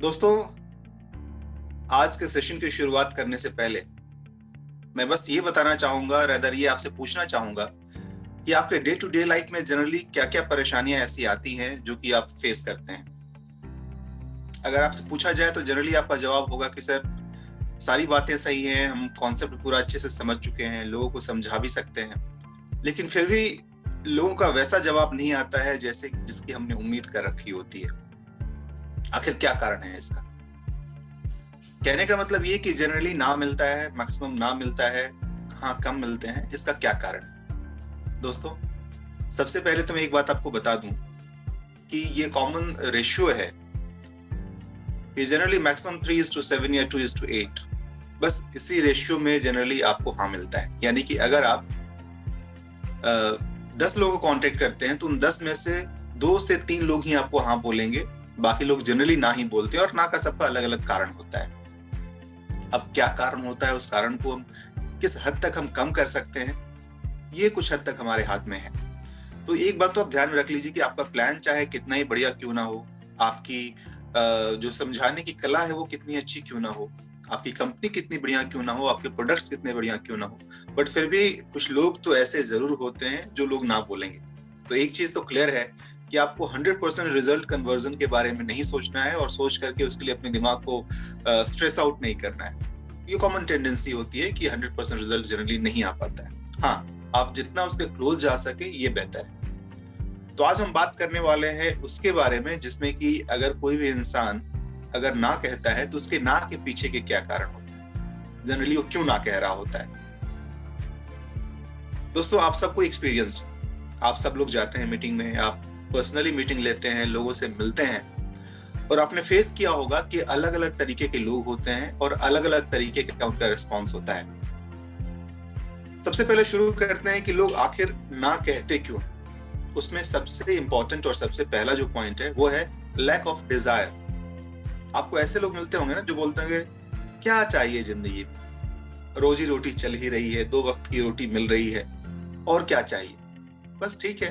दोस्तों, आज के सेशन की शुरुआत करने से पहले मैं बस ये बताना चाहूंगा, रेदर ये आपसे पूछना चाहूंगा कि आपके डे टू डे लाइफ में जनरली क्या क्या परेशानियां ऐसी आती हैं जो कि आप फेस करते हैं। अगर आपसे पूछा जाए तो जनरली आपका जवाब होगा कि सर, सारी बातें सही हैं, हम कॉन्सेप्ट पूरा अच्छे से समझ चुके हैं, लोगों को समझा भी सकते हैं, लेकिन फिर भी लोगों का वैसा जवाब नहीं आता है जैसे जिसकी हमने उम्मीद कर रखी होती है। आखिर क्या कारण है इसका? कहने का मतलब ये कि जनरली ना मिलता है, मैक्सिमम ना मिलता है, हाँ कम मिलते हैं। इसका क्या कारण है? दोस्तों, सबसे पहले तो मैं एक बात आपको बता दूं कि ये कॉमन रेशियो है। ये जनरली मैक्सिमम 3:7 या 2:8, बस इसी रेशियो में जनरली आपको हाँ मिलता है। यानी कि अगर आप 10 लोगों को कांटेक्ट करते हैं तो उन 10 में से 2 से 3 लोग ही आपको हाँ बोलेंगे, बाकी लोग जनरली ना ही बोलते हैं। और ना का सबका अलग अलग कारण होता है। अब क्या कारण होता है, उस कारण को हम किस हद तक हम कम कर सकते हैं, ये कुछ हद तक हमारे हाथ में है। तो एक बात तो आप ध्यान में रख लीजिए कि आपका प्लान चाहे कितना ही बढ़िया क्यों ना हो, आपकी जो समझाने की कला है वो कितनी अच्छी क्यों ना हो, आपकी कंपनी कितनी बढ़िया क्यों ना हो, आपके प्रोडक्ट्स कितने बढ़िया क्यों ना हो, बट फिर भी कुछ लोग तो ऐसे जरूर होते हैं जो लोग ना बोलेंगे। तो एक चीज तो क्लियर है कि आपको 100% रिजल्ट कन्वर्जन के बारे में नहीं सोचना है और सोच करके उसके लिए अपने दिमाग को स्ट्रेस आउट नहीं करना है। ये कॉमन टेंडेंसी होती है कि 100% रिजल्ट जनरली नहीं आ पाता है। हाँ, आप जितना उसके क्लोज जा सके ये बेहतर है। तो आज हम बात करने वाले हैं उसके बारे में जिसमें कि अगर कोई भी इंसान अगर ना कहता है तो उसके ना के पीछे के क्या कारण होते हैं, जनरली वो क्यों ना कह रहा होता है। दोस्तों, आप सबको एक्सपीरियंस, आप सब लोग जाते हैं मीटिंग में, आप पर्सनली मीटिंग लेते हैं, लोगों से मिलते हैं, और आपने फेस किया होगा कि अलग अलग तरीके के लोग होते हैं और अलग अलग तरीके का उनका रिस्पॉन्स होता है। सबसे पहले शुरू करते हैं कि लोग आखिर ना कहते क्यों हैं। उसमें सबसे इंपॉर्टेंट और सबसे पहला जो पॉइंट है वो है लैक ऑफ डिजायर। आपको ऐसे लोग मिलते होंगे ना जो बोलते होंगे, क्या चाहिए जिंदगी में, रोजी रोटी चल ही रही है, 2 वक्त की रोटी मिल रही है, और क्या चाहिए, बस ठीक है,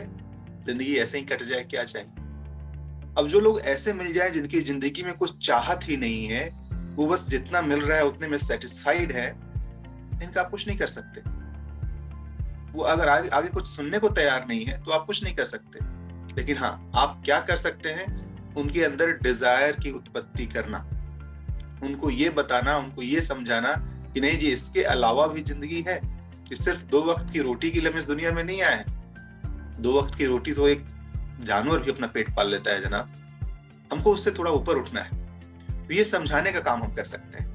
जिंदगी ऐसे ही कट जाए, क्या चाहिए। अब जो लोग ऐसे मिल जाए जिनकी जिंदगी में कुछ चाहत ही नहीं है, वो बस जितना मिल रहा है उतने में सेटिस्फाइड है, इनका आप कुछ नहीं कर सकते। वो अगर आगे कुछ सुनने को तैयार नहीं है तो आप कुछ नहीं कर सकते। लेकिन हाँ, आप क्या कर सकते हैं, उनके अंदर डिजायर की उत्पत्ति करना, उनको ये बताना, उनको ये समझाना कि नहीं जी, इसके अलावा भी जिंदगी है, कि सिर्फ 2 वक्त की रोटी के लिए हम इस दुनिया में नहीं आए। 2 वक्त की रोटी तो एक जानवर भी अपना पेट पाल लेता है जनाब, हमको उससे थोड़ा ऊपर उठना है। तो ये समझाने का काम हम कर सकते हैं।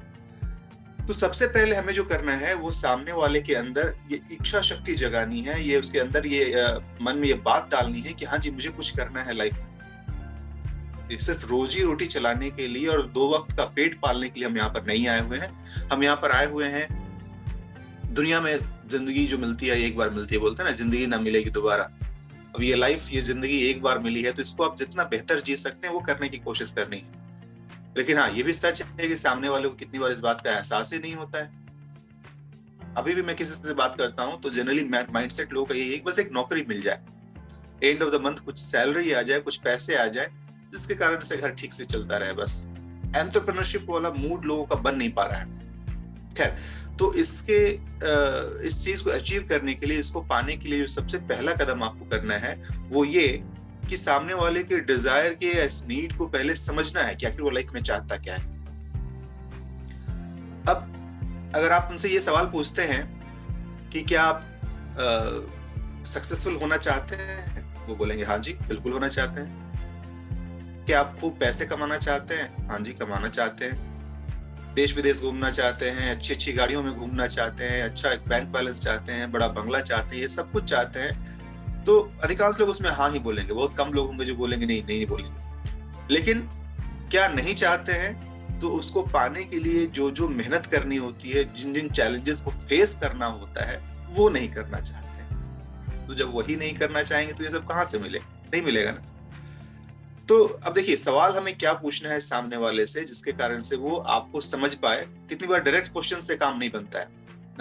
तो सबसे पहले हमें जो करना है वो सामने वाले के अंदर ये इच्छा शक्ति जगानी है, ये उसके अंदर ये मन में ये बात डालनी है कि हाँ जी, मुझे कुछ करना है लाइफ में। ये सिर्फ रोजी रोटी चलाने के लिए और 2 वक्त का पेट पालने के लिए हम यहाँ पर नहीं आए हुए हैं। हम यहाँ पर आए हुए हैं, दुनिया में जिंदगी जो मिलती है एक बार मिलती है, बोलते हैं ना, जिंदगी ना मिलेगी दोबारा। अब ये लाइफ, ये जिंदगी एक बार मिली है, तो इसको आप जितना बेहतर जी सकते हैं वो करने की कोशिश करनी है। लेकिन हाँ, ये भी सच है कि सामने वाले को कितनी बार इस बात का एहसास ही नहीं होता है। अभी भी मैं किसी से बात करता हूँ तो जनरली माइंडसेट लोगों का यही है, बस एक नौकरी मिल जाए, एंड ऑफ द मंथ कुछ सैलरी आ जाए, कुछ पैसे आ जाए, जिसके कारण से घर ठीक से चलता रहे। बस एंटरप्रेन्योरशिप वाला मूड लोगों का बन नहीं पा रहा है। खैर, तो इस चीज को अचीव करने के लिए, इसको पाने के लिए जो सबसे पहला कदम आपको करना है वो ये कि सामने वाले के डिजायर के, इस नीड को पहले समझना है कि आखिर वो लाइफ में चाहता क्या है। अब अगर आप उनसे ये सवाल पूछते हैं कि क्या आप सक्सेसफुल होना चाहते हैं, वो बोलेंगे हाँ जी, बिल्कुल होना चाहते हैं। क्या आप खूब पैसे कमाना चाहते हैं? हाँ जी, कमाना चाहते हैं। देश विदेश घूमना चाहते हैं, अच्छी अच्छी गाड़ियों में घूमना चाहते हैं, अच्छा एक बैंक बैलेंस चाहते हैं, बड़ा बंगला चाहते हैं, ये सब कुछ चाहते हैं। तो अधिकांश लोग उसमें हाँ ही बोलेंगे, बहुत कम लोग होंगे जो बोलेंगे नहीं, नहीं बोलेंगे। लेकिन क्या नहीं चाहते हैं, तो उसको पाने के लिए जो जो मेहनत करनी होती है, जिन जिन चैलेंजेस को फेस करना होता है, वो नहीं करना चाहते हैं। तो जब वही नहीं करना चाहेंगे तो ये सब कहाँ से मिले? नहीं मिलेगा ना। तो अब देखिए, सवाल हमें क्या पूछना है सामने वाले से जिसके कारण से वो आपको समझ पाए। कितनी बार डायरेक्ट क्वेश्चन से काम नहीं बनता है।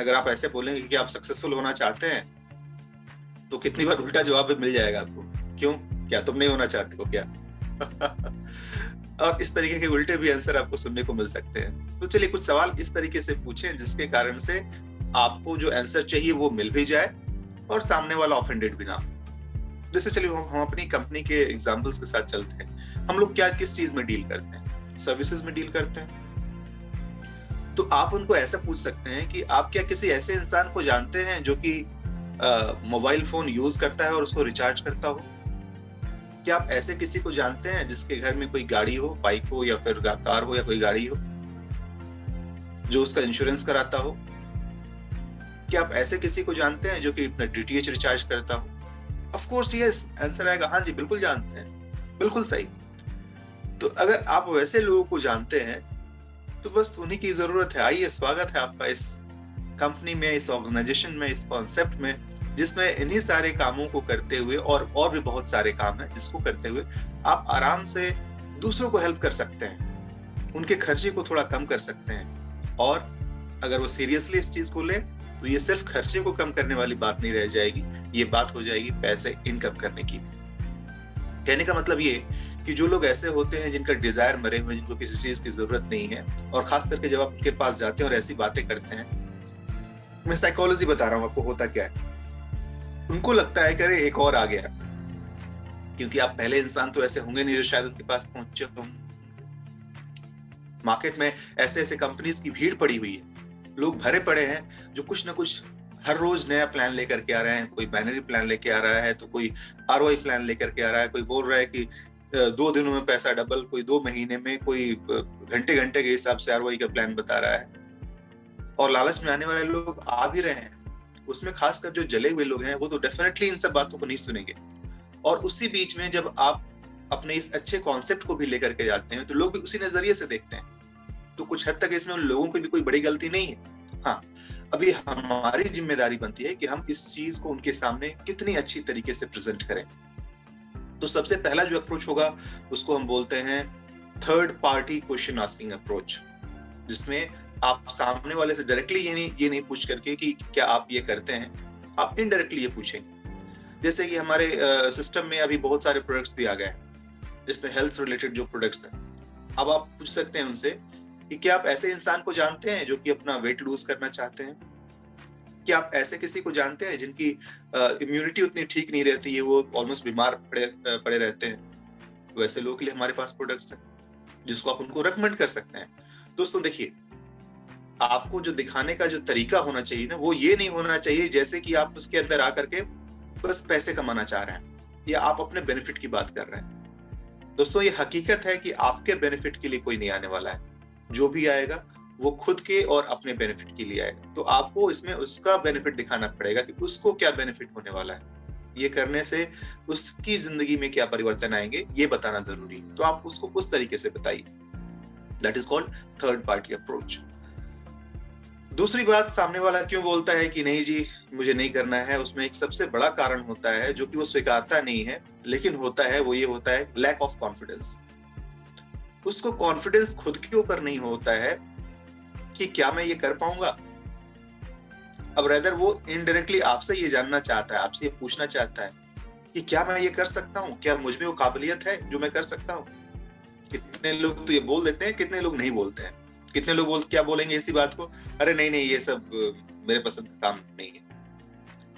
अगर आप ऐसे बोलेंगे कि आप सक्सेसफुल होना चाहते हैं, तो कितनी बार उल्टा जवाब भी मिल जाएगा आपको, क्यों, क्या तुम नहीं होना चाहते हो क्या? और इस तरीके के उल्टे भी आंसर आपको सुनने को मिल सकते हैं। तो चलिए कुछ सवाल इस तरीके से पूछें जिसके कारण से आपको जो आंसर चाहिए वो मिल भी जाए और सामने वाला ऑफेंडेड भी ना हो। जैसे चलिए हम अपनी कंपनी के एग्जांपल्स के साथ चलते हैं। हम लोग क्या किस चीज में डील करते हैं? सर्विसेज में डील करते हैं। तो आप उनको ऐसा पूछ सकते हैं कि आप क्या किसी ऐसे इंसान को जानते हैं जो कि मोबाइल फोन यूज करता है और उसको रिचार्ज करता हो? क्या आप ऐसे किसी को जानते हैं जिसके घर में कोई गाड़ी हो, बाइक हो या फिर कार हो या कोई गाड़ी हो, जो उसका इंश्योरेंस कराता हो? क्या आप ऐसे किसी को जानते हैं जो कि अपना डीटीएच रिचार्ज करता हो? ऑफ कोर्स यस, आंसर आएगा हाँ जी बिल्कुल जानते हैं। बिल्कुल सही। तो अगर आप वैसे लोगों को जानते हैं तो बस उन्हीं की जरूरत है। आइए, स्वागत है आपका इस कंपनी में, इस ऑर्गेनाइजेशन में, इस कॉन्सेप्ट में, जिसमें इन्हीं सारे कामों को करते हुए और भी बहुत सारे काम हैं जिसको करते हुए आप आराम से दूसरों को हेल्प कर सकते हैं, उनके खर्चे को थोड़ा कम कर सकते हैं। और अगर वो सीरियसली इस चीज को ले तो ये सिर्फ खर्चे को कम करने वाली बात नहीं रह जाएगी, ये बात हो जाएगी पैसे इनकम करने की। कहने का मतलब ये कि जो लोग ऐसे होते हैं जिनका डिजायर मरे हुए, जिनको किसी चीज की जरूरत नहीं है, और खास करके जब आप उनके पास जाते हैं और ऐसी बातें करते हैं, मैं साइकोलॉजी बता रहा हूँ आपको होता क्या है। उनको लगता है कि अरे एक और आ गया, क्योंकि आप पहले इंसान तो ऐसे होंगे नहीं जो शायद उनके पास पहुंचे हों। मार्केट में ऐसे ऐसे कंपनीज की भीड़ पड़ी हुई है, लोग भरे पड़े हैं जो कुछ ना कुछ हर रोज नया प्लान लेकर के आ रहे हैं। कोई बाइनरी प्लान लेके आ रहा है, तो कोई आरओआई प्लान लेकर के आ रहा है, कोई बोल रहा है कि 2 दिनों में पैसा डबल, कोई 2 महीने में, कोई घंटे घंटे के हिसाब से आरओआई का प्लान बता रहा है। और लालच में आने वाले लोग आ भी रहे हैं। उसमें खासकर जो जले हुए लोग हैं वो तो डेफिनेटली इन सब बातों को नहीं सुनेंगे। और उसी बीच में जब आप अपने इस अच्छे कॉन्सेप्ट को भी लेकर के जाते हैं तो लोग भी उसी नजरिए से देखते हैं। तो कुछ हद तक इसमें उन लोगों की भी कोई बड़ी गलती नहीं है। हाँ, अभी हमारी जिम्मेदारी बनती है कि हम इस चीज को उनके सामने कितनी अच्छी तरीके से प्रेजेंट करें। तो सबसे पहला जो अप्रोच होगा उसको हम बोलते हैं third party question asking approach, जिसमें आप सामने वाले से डायरेक्टली ये नहीं पूछ करके कि क्या आप ये करते हैं, आप इनडायरेक्टली ये पूछेंगे। जैसे कि हमारे सिस्टम में अभी बहुत सारे प्रोडक्ट्स भी आ गए हैं जिसमें हेल्थ रिलेटेड जो प्रोडक्ट्स हैं। अब आप पूछ सकते हैं उनसे कि क्या आप ऐसे इंसान को जानते हैं जो कि अपना वेट लूज करना चाहते हैं? क्या आप ऐसे किसी को जानते हैं जिनकी इम्यूनिटी उतनी ठीक नहीं रहती है, वो ऑलमोस्ट बीमार पड़े रहते हैं? वैसे लोगों के लिए हमारे पास प्रोडक्ट्स हैं जिसको आप उनको रेकमेंड कर सकते हैं। दोस्तों देखिए, आपको जो दिखाने का जो तरीका होना चाहिए ना, वो ये नहीं होना चाहिए जैसे कि आप उसके अंदर आकर के बस पैसे कमाना चाह रहे हैं या आप अपने बेनिफिट की बात कर रहे हैं। दोस्तों ये हकीकत है कि आपके बेनिफिट के लिए कोई नहीं आने वाला है। जो भी आएगा वो खुद के और अपने बेनिफिट के लिए आएगा। तो आपको इसमें उसका बेनिफिट दिखाना पड़ेगा कि उसको क्या बेनिफिट होने वाला है। ये करने से उसकी जिंदगी में क्या परिवर्तन आएंगे ये बताना जरूरी है। तो आप उसको उस तरीके से बताइए। That is called third party approach. दूसरी बात, सामने वाला क्यों बोलता है कि नहीं जी मुझे नहीं करना है, उसमें एक सबसे बड़ा कारण होता है जो कि वो स्वीकारता नहीं है लेकिन होता है, वो ये होता है लैक ऑफ कॉन्फिडेंस। उसको कॉन्फिडेंस खुद के ऊपर नहीं होता है कि क्या मैं ये कर पाऊंगा। अब रेदर वो इनडायरेक्टली आपसे ये जानना चाहता है, आपसे ये पूछना चाहता है कि क्या मैं ये कर सकता हूँ, क्या मुझ में वो काबिलियत है जो मैं कर सकता हूँ। कितने लोग तो ये बोल देते हैं, कितने लोग नहीं बोलते हैं। कितने लोग क्या बोलेंगे इसी बात को, अरे नहीं नहीं ये सब मेरे पसंद का काम नहीं है।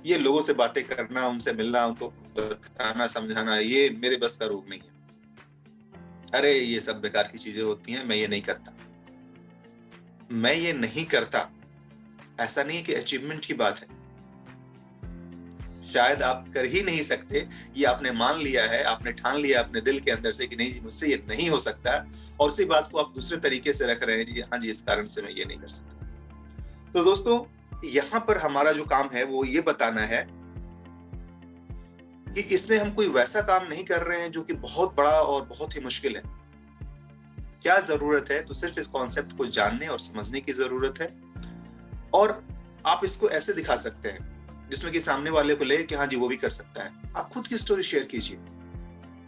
ये लोगों से बातें करना, उनसे मिलना, उनको बताना समझाना, ये मेरे बस का रोग नहीं है। अरे ये सब बेकार की चीजें होती हैं, मैं ये नहीं करता। मैं ये नहीं करता ऐसा नहीं कि अचीवमेंट की बात है। शायद आप कर ही नहीं सकते, ये आपने मान लिया है, आपने ठान लिया अपने दिल के अंदर से कि नहीं जी मुझसे ये नहीं हो सकता, और उसी बात को आप दूसरे तरीके से रख रहे हैं जी हाँ जी इस कारण से मैं ये नहीं कर सकता। तो दोस्तों यहाँ पर हमारा जो काम है वो ये बताना है कि इसमें हम कोई वैसा काम नहीं कर रहे हैं जो कि बहुत बड़ा और बहुत ही मुश्किल है। क्या जरूरत है, तो सिर्फ इस कॉन्सेप्ट को जानने और समझने की जरूरत है। और आप इसको ऐसे दिखा सकते हैं जिसमें कि सामने वाले को लगे कि हाँ जी वो भी कर सकता है। आप खुद की स्टोरी शेयर कीजिए।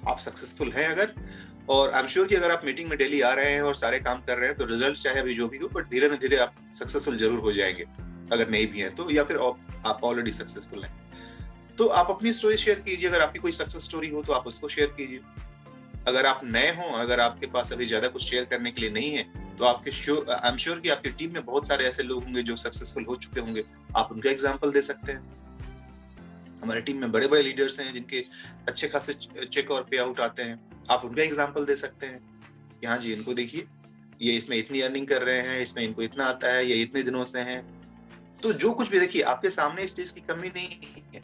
आप सक्सेसफुल हैं अगर, और आई एम श्योर कि अगर आप मीटिंग में डेली आ रहे हैं और सारे काम कर रहे हैं तो रिजल्ट चाहे अभी जो भी हो, बट धीरे न धीरे आप सक्सेसफुल जरूर हो जाएंगे। अगर नहीं भी हैं तो, या फिर आप ऑलरेडी सक्सेसफुल हैं तो आप अपनी स्टोरी शेयर कीजिए। अगर आपकी कोई सक्सेस स्टोरी हो तो आप उसको शेयर कीजिए। अगर आप नए हो, अगर आपके पास अभी ज्यादा कुछ शेयर करने के लिए नहीं है, तो आई एम श्योर कि आपकी टीम में बहुत सारे ऐसे लोग होंगे जो सक्सेसफुल हो चुके होंगे, आप उनका एग्जाम्पल दे सकते हैं। हमारे टीम में बड़े बड़े लीडर्स हैं जिनके अच्छे खासे चेक और पे आउट आते हैं, आप उनका एग्जाम्पल दे सकते हैं कि हाँ जी, इनको देखिए, ये इसमें इतनी अर्निंग कर रहे हैं, इसमें इनको इतना आता है, ये इतने दिनों से हैं। तो जो कुछ भी देखिए, आपके सामने इस चीज की कमी नहीं है।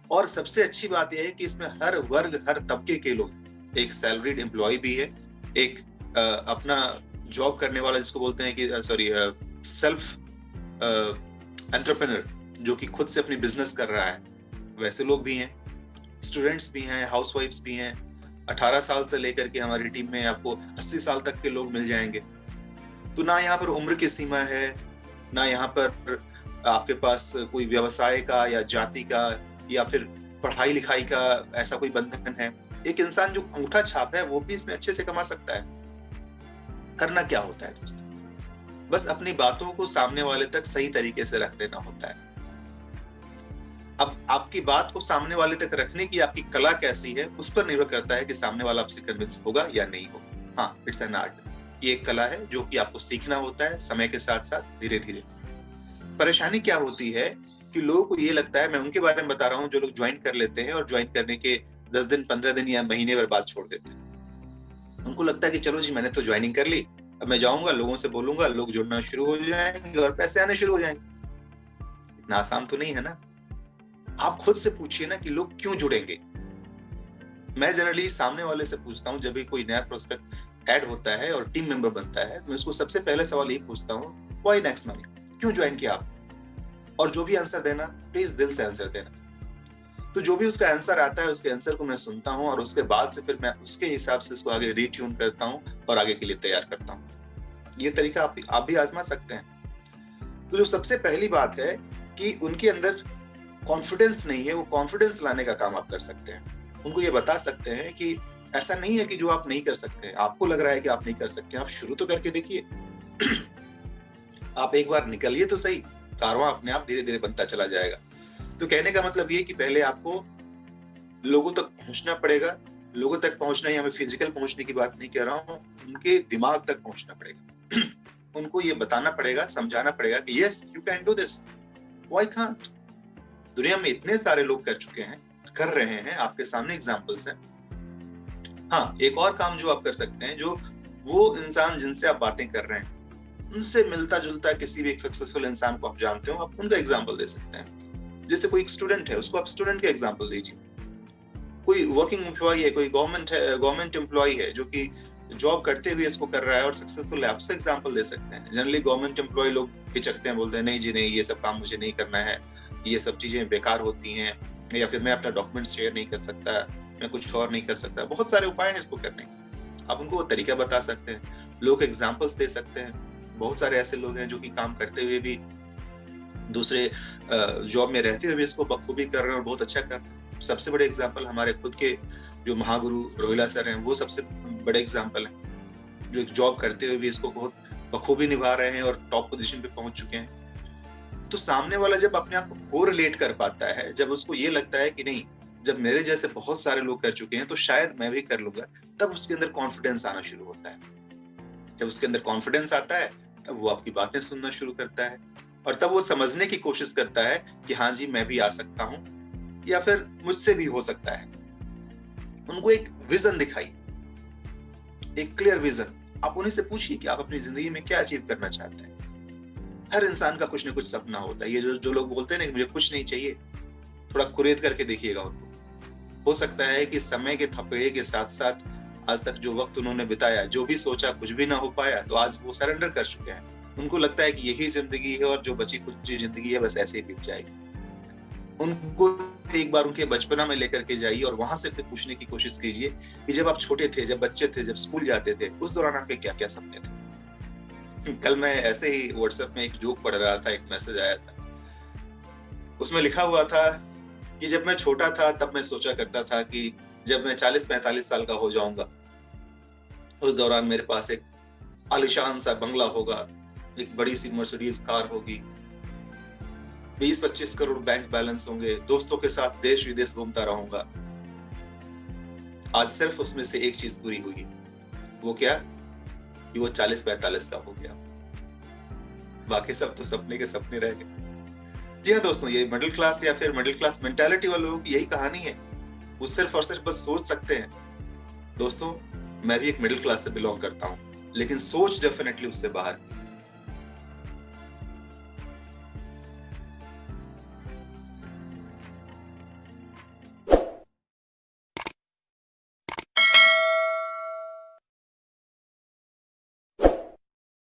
और सबसे अच्छी बात यह है कि इसमें हर वर्ग, हर तबके के लोग, एक सैलरीड एम्प्लॉय भी है, एक अपना जॉब करने वाला जिसको बोलते हैं कि सेल्फ एंटरप्रेन्योर, जो कि खुद से अपनी बिजनेस कर रहा है, वैसे लोग भी हैं, स्टूडेंट्स भी हैं, हाउसवाइफ्स भी हैं। 18 साल से लेकर के हमारी टीम में आपको 80 साल तक के लोग मिल जाएंगे। तो ना यहाँ पर उम्र की सीमा है, ना यहाँ पर आपके पास कोई व्यवसाय का या जाति का या फिर पढ़ाई लिखाई का ऐसा कोई बंधन है। एक इंसान जो अंगूठा छाप है वो भी इसमें अच्छे से कमा सकता है। करना क्या होता है दोस्तों, बस अपनी बातों को सामने वाले तक सही तरीके से रख देना होता है। अब आपकी बात को सामने वाले तक रखने की आपकी कला कैसी है, उस पर निर्भर करता है कि सामने वाला आपसे कन्विंस होगा या नहीं होगा। हाँ, इट्स एन आर्ट, ये एक कला है जो कि आपको सीखना होता है समय के साथ साथ, धीरे धीरे। परेशानी क्या होती है कि लोगों को ये लगता है, मैं उनके बारे में बता रहा हूँ जो लोग ज्वाइन कर लेते हैं और ज्वाइन करने के 10 दिन 15 दिन या महीने भर बाद छोड़ देते हैं। उनको लगता है कि चलो जी, मैंने तो ज्वाइनिंग कर ली, अब मैं जाऊंगा, लोगों से बोलूंगा, लोग जुड़ना शुरू हो जाएंगे और पैसे आने शुरू हो जाएंगे। इतना आसान तो नहीं है ना। आप खुद से पूछिए ना कि लोग क्यों जुड़ेंगे। मैं जनरली सामने वाले से पूछता हूँ, जब भी कोई नया प्रोस्पेक्ट ऐड होता है और टीम मेंबर बनता है, मैं उसको सबसे पहले सवाल यही पूछता हूँ, व्हाई नेक्स्ट मनी, क्यों ज्वाइन किया आप? और जो भी आंसर देना, प्लीज दिल से आंसर देना। तो जो भी उसका आंसर आता है, उसके आंसर को मैं सुनता हूँ और उसके बाद से फिर मैं उसके हिसाब से उसको आगे रीट्यून करता हूँ और आगे के लिए तैयार करता हूँ। ये तरीका आप भी आजमा सकते हैं। तो जो सबसे पहली बात है कि उनके अंदर कॉन्फिडेंस नहीं है, वो कॉन्फिडेंस लाने का काम आप कर सकते हैं। उनको ये बता सकते हैं कि ऐसा नहीं है कि जो आप नहीं कर सकते, आपको लग रहा है कि आप नहीं कर सकते, आप शुरू तो करके देखिए। आप एक बार निकलिए तो सही, कारवां अपने आप धीरे धीरे बनता चला जाएगा। तो कहने का मतलब ये कि पहले आपको लोगों तक पहुंचना पड़ेगा। लोगों तक पहुंचना ही, हमें फिजिकल पहुंचने की बात नहीं कह रहा हूँ, उनके दिमाग तक पहुंचना पड़ेगा। उनको ये बताना पड़ेगा, समझाना पड़ेगा कि yes you can do this, why can't. दुनिया में इतने सारे लोग कर चुके हैं, कर रहे हैं, आपके सामने एग्जांपल्स हैं। हाँ, एक और काम जो आप कर सकते हैं, जो वो इंसान जिनसे आप बातें कर रहे हैं उनसे मिलता जुलता किसी भी एक सक्सेसफुल इंसान को आप जानते हो, आप उनका एग्जांपल दे सकते हैं। जैसे कोई एक स्टूडेंट है, उसको आप स्टूडेंट का एग्जांपल दीजिए। कोई वर्किंग एम्प्लॉय है, कोई गवर्नमेंट एम्प्लॉय है जो कि जॉब करते हुए इसको कर रहा है और सक्सेसफुल है, आप उसका एग्जांपल दे सकते हैं। जनरली गवर्नमेंट एम्प्लॉय लोग हिचकते हैं, बोलते हैं नहीं जी नहीं, ये सब काम मुझे नहीं करना है, ये सब चीजें बेकार होती हैं, या फिर मैं अपना डॉक्यूमेंट शेयर नहीं कर सकता, मैं कुछ और नहीं कर सकता। बहुत सारे उपाय हैं इसको करने के, आप उनको वो तरीका बता सकते हैं, लोग एग्जाम्पल्स दे सकते हैं। बहुत सारे ऐसे लोग हैं जो कि काम करते हुए भी, दूसरे जॉब में रहते हुए भी इसको बखूबी कर रहे हैं और बहुत अच्छा कर रहे हैं। सबसे बड़े एग्जाम्पल हमारे खुद के जो महागुरु रोहिला सर हैं, वो सबसे बड़े एग्जाम्पल हैं, जो एक जॉब करते हुए भी इसको बहुत बखूबी निभा रहे हैं और टॉप पोजीशन पे पहुंच चुके हैं। तो सामने वाला जब अपने आप को रिलेट कर पाता है, जब उसको ये लगता है कि नहीं, जब मेरे जैसे बहुत सारे लोग कर चुके हैं तो शायद मैं भी कर लूंगा, तब उसके अंदर कॉन्फिडेंस आना शुरू होता है। जब उसके अंदर कॉन्फिडेंस आता है, तब वो आपकी बातें सुनना शुरू करता है और तब वो समझने की कोशिश करता है कि हाँ जी, मैं भी आ सकता हूँ या फिर मुझसे भी हो सकता है। उनको एक विजन दिखाइए, एक क्लियर विजन। आप उन्हीं से पूछिए कि आप अपनी जिंदगी में क्या अचीव करना चाहते हैं। हर इंसान का कुछ ना कुछ सपना होता है। ये जो लोग बोलते हैं ना कि मुझे कुछ नहीं चाहिए, थोड़ा कुरेद करके देखिएगा उनको। हो सकता है कि समय के थपेड़े के साथ साथ आज तक जो वक्त उन्होंने बिताया, जो भी सोचा कुछ भी ना हो पाया, तो आज वो सरेंडर कर चुके हैं। उनको लगता है कि यही जिंदगी है और जो बची कुछ जिंदगी है बस ऐसे ही बीत जाएगी। उनको एक बार उनके बचपना में लेकर के जाइए और वहां से फिर पूछने की कोशिश कीजिए कि जब आप छोटे थे, जब बच्चे थे, जब स्कूल जाते थे, उस दौरान आपके क्या क्या सपने थे। कल मैं ऐसे ही व्हाट्सएप में एक जोक पढ़ रहा था, एक मैसेज आया था, उसमें लिखा हुआ था कि जब मैं छोटा था तब मैं सोचा करता था कि जब मैं 40-45 साल का हो जाऊंगा, उस दौरान मेरे पास एक आलीशान सा बंगला होगा, एक बड़ी सी मर्सिडीज कार होगी, 20-25 करोड़ बैंक बैलेंस होंगे, दोस्तों के साथ देश विदेश घूमता रहूंगा। आज सिर्फ उसमें से एक चीज पूरी हुई है। वो क्या? कि वो 40-45 का हो गया। बाकी सब तो सपने के सपने रह गए। जी हाँ दोस्तों, ये मिडिल क्लास या फिर मिडिल क्लास मेंटालिटी वालों की यही कहानी है। वो सिर्फ और सिर्फ बस सोच सकते हैं। दोस्तों, मैं भी एक मिडिल क्लास से बिलोंग करता हूँ, लेकिन सोच डेफिनेटली उससे बाहर है।